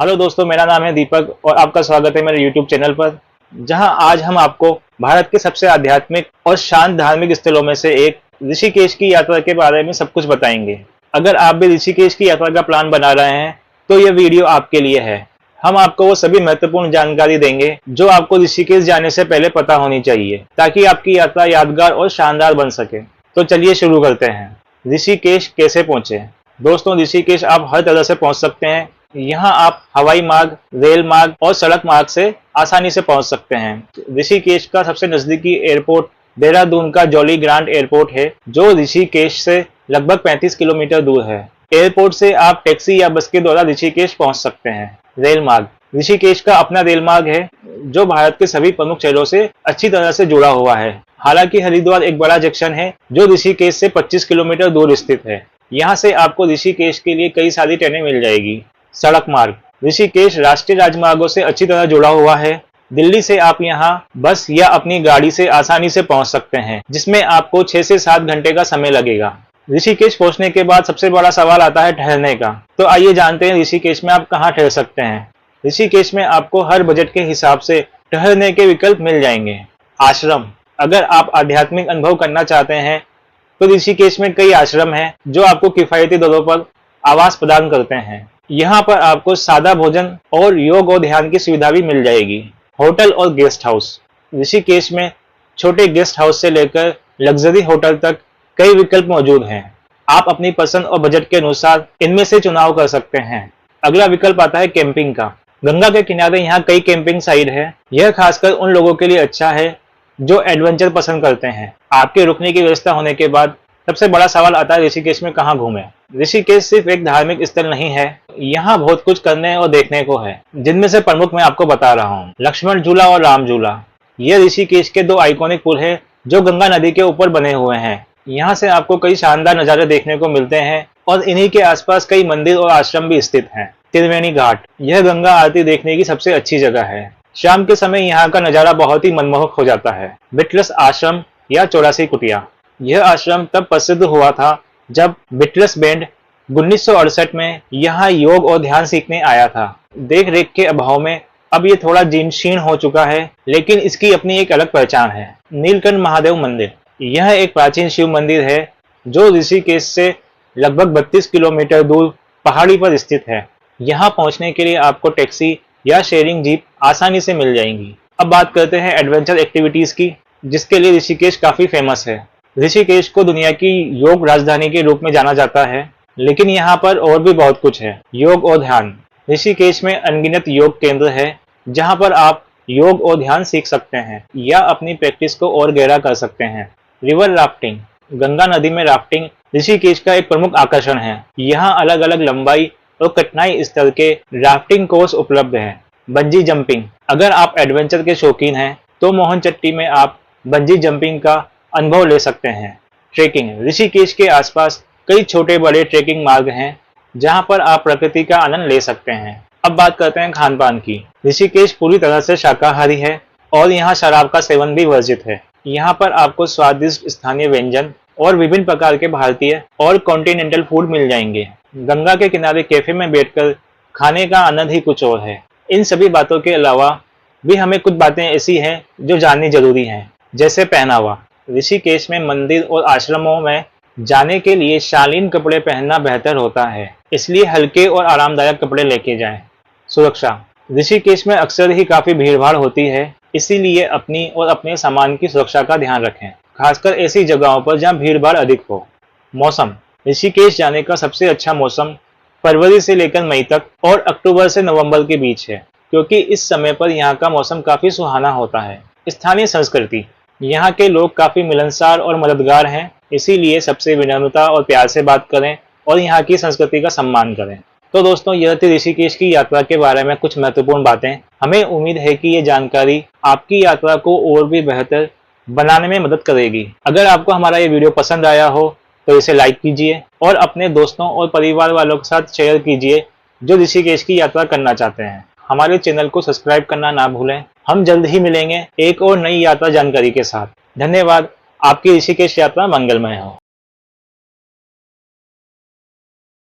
Hello दोस्तों, मेरा नाम है दीपक और आपका स्वागत है मेरे YouTube चैनल पर, जहां आज हम आपको भारत के सबसे आध्यात्मिक और शांत धार्मिक स्थलों में से एक ऋषिकेश की यात्रा के बारे में सब कुछ बताएंगे। अगर आप भी ऋषिकेश की यात्रा का प्लान बना रहे हैं तो यह वीडियो आपके लिए है। हम आपको वो सभी महत्वपूर्ण जानकारी देंगे जो आपको ऋषिकेश जाने से पहले पता होनी चाहिए, ताकि आपकी यात्रा यादगार और शानदार बन सके। तो चलिए शुरू करते हैं। ऋषिकेश कैसे पहुंचे? दोस्तों, ऋषिकेश आप हर तरह से पहुंच सकते हैं। यहाँ आप हवाई मार्ग, रेल मार्ग और सड़क मार्ग से आसानी से पहुंच सकते हैं। ऋषिकेश का सबसे नजदीकी एयरपोर्ट देहरादून का जॉली ग्रांट एयरपोर्ट है, जो ऋषिकेश से लगभग 35 किलोमीटर दूर है। एयरपोर्ट से आप टैक्सी या बस के द्वारा ऋषिकेश पहुंच सकते हैं। रेल मार्ग, ऋषिकेश का अपना रेल मार्ग है जो भारत के सभी प्रमुख शहरों से अच्छी तरह से जुड़ा हुआ है। हालांकि हरिद्वार एक बड़ा जंक्शन है जो ऋषिकेश से 25 किलोमीटर दूर स्थित है। यहाँ से आपको ऋषिकेश के लिए कई सारी ट्रेनें मिल जाएगी। सड़क मार्ग, ऋषिकेश राष्ट्रीय राजमार्गों से अच्छी तरह जुड़ा हुआ है। दिल्ली से आप यहाँ बस या अपनी गाड़ी से आसानी से पहुंच सकते हैं, जिसमें आपको 6 से 7 घंटे का समय लगेगा। ऋषिकेश पहुंचने के बाद सबसे बड़ा सवाल आता है ठहरने का। तो आइए जानते हैं ऋषिकेश में आप कहाँ ठहर सकते हैं। ऋषिकेश में आपको हर बजट के हिसाब से ठहरने के विकल्प मिल जाएंगे। आश्रम, अगर आप आध्यात्मिक अनुभव करना चाहते हैं तो ऋषिकेश में कई आश्रम हैं जो आपको किफायती दरों पर आवास प्रदान करते हैं। यहाँ पर आपको सादा भोजन और योग और ध्यान की सुविधा भी मिल जाएगी। होटल और गेस्ट हाउस, ऋषिकेश में छोटे गेस्ट हाउस से लेकर लग्जरी होटल तक कई विकल्प मौजूद हैं। आप अपनी पसंद और बजट के अनुसार इनमें से चुनाव कर सकते हैं। अगला विकल्प आता है कैंपिंग का। गंगा के किनारे यहाँ कई कैंपिंग साइट है। यह खासकर उन लोगों के लिए अच्छा है जो एडवेंचर पसंद करते हैं। आपके रुकने की व्यवस्था होने के बाद सबसे बड़ा सवाल आता है ऋषिकेश में कहाँ घूमें। ऋषिकेश सिर्फ एक धार्मिक स्थल नहीं है, यहाँ बहुत कुछ करने और देखने को है, जिनमें से प्रमुख मैं आपको बता रहा हूँ। लक्ष्मण झूला और राम झूला, यह ऋषिकेश के 2 आइकॉनिक पुल है जो गंगा नदी के ऊपर बने हुए हैं। यहाँ से आपको कई शानदार नज़ारे देखने को मिलते हैं और इन्हीं के आसपास कई मंदिर और आश्रम भी स्थित हैं। त्रिवेणी घाट, यह गंगा आरती देखने की सबसे अच्छी जगह है। शाम के समय यहाँ का नज़ारा बहुत ही मनमोहक हो जाता है। बिटलस आश्रम या 84 कुटिया, यह आश्रम तब प्रसिद्ध हुआ था जब बिटलस बैंड 1968 में यहाँ योग और ध्यान सीखने आया था। देख रेख के अभाव में अब ये थोड़ा जीर्ण हो चुका है, लेकिन इसकी अपनी एक अलग पहचान है। नीलकंठ महादेव मंदिर, यह एक प्राचीन शिव मंदिर है जो ऋषिकेश से लगभग 32 किलोमीटर दूर पहाड़ी पर स्थित है। यहाँ पहुँचने के लिए आपको टैक्सी या शेयरिंग जीप आसानी से मिल जाएंगी। अब बात करते हैं एडवेंचर एक्टिविटीज की, जिसके लिए ऋषिकेश काफी फेमस है। ऋषिकेश को दुनिया की योग राजधानी के रूप में जाना जाता है, लेकिन यहाँ पर और भी बहुत कुछ है। योग और ध्यान, ऋषिकेश में अनगिनत योग केंद्र है जहाँ पर आप योग और ध्यान सीख सकते हैं या अपनी प्रैक्टिस को और गहरा कर सकते हैं। रिवर राफ्टिंग, गंगा नदी में राफ्टिंग ऋषिकेश का एक प्रमुख आकर्षण है। यहाँ अलग अलग लंबाई और कठिनाई स्तर के राफ्टिंग कोर्स उपलब्ध हैं। बंजी जंपिंग, अगर आप एडवेंचर के शौकीन हैं तो मोहनचट्टी में आप बंजी जंपिंग का अनुभव ले सकते हैं। ट्रेकिंग, ऋषिकेश के आसपास कई छोटे बड़े ट्रेकिंग मार्ग हैं जहां पर आप प्रकृति का आनंद ले सकते हैं। अब बात करते हैं खान पान की। ऋषिकेश पूरी तरह से शाकाहारी है और यहाँ शराब का सेवन भी वर्जित है। यहाँ पर आपको स्वादिष्ट स्थानीय व्यंजन और विभिन्न प्रकार के भारतीय और कॉन्टिनेंटल फूड मिल जाएंगे। गंगा के किनारे कैफे में बैठकर खाने का आनंद ही कुछ और है। इन सभी बातों के अलावा भी हमें कुछ बातें ऐसी हैं जो जाननी जरूरी हैं, जैसे पहनावा। ऋषिकेश में मंदिर और आश्रमों में जाने के लिए शालीन कपड़े पहनना बेहतर होता है, इसलिए हल्के और आरामदायक कपड़े लेके जाएं। सुरक्षा, ऋषिकेश में अक्सर ही काफी भीड़भाड़ होती है, इसीलिए अपनी और अपने सामान की सुरक्षा का ध्यान रखें, खासकर ऐसी जगहों पर जहां भीड़भाड़ अधिक हो। मौसम, ऋषिकेश जाने का सबसे अच्छा मौसम फरवरी से लेकर मई तक और अक्टूबर से नवंबर के बीच है, क्योंकि इस समय पर यहाँ का मौसम काफी सुहाना होता है। स्थानीय संस्कृति, यहाँ के लोग काफी मिलनसार और मददगार हैं, इसीलिए सबसे विनम्रता और प्यार से बात करें और यहाँ की संस्कृति का सम्मान करें। तो दोस्तों, यह थी ऋषिकेश की यात्रा के बारे में कुछ महत्वपूर्ण बातें। हमें उम्मीद है कि ये जानकारी आपकी यात्रा को और भी बेहतर बनाने में मदद करेगी। अगर आपको हमारा ये वीडियो पसंद आया हो तो इसे लाइक कीजिए और अपने दोस्तों और परिवार वालों के साथ शेयर कीजिए जो ऋषिकेश की यात्रा करना चाहते हैं। हमारे चैनल को सब्सक्राइब करना ना भूलें। हम जल्द ही मिलेंगे एक और नई यात्रा जानकारी के साथ। धन्यवाद। आपकी ऋषिकेश यात्रा मंगलमय हो।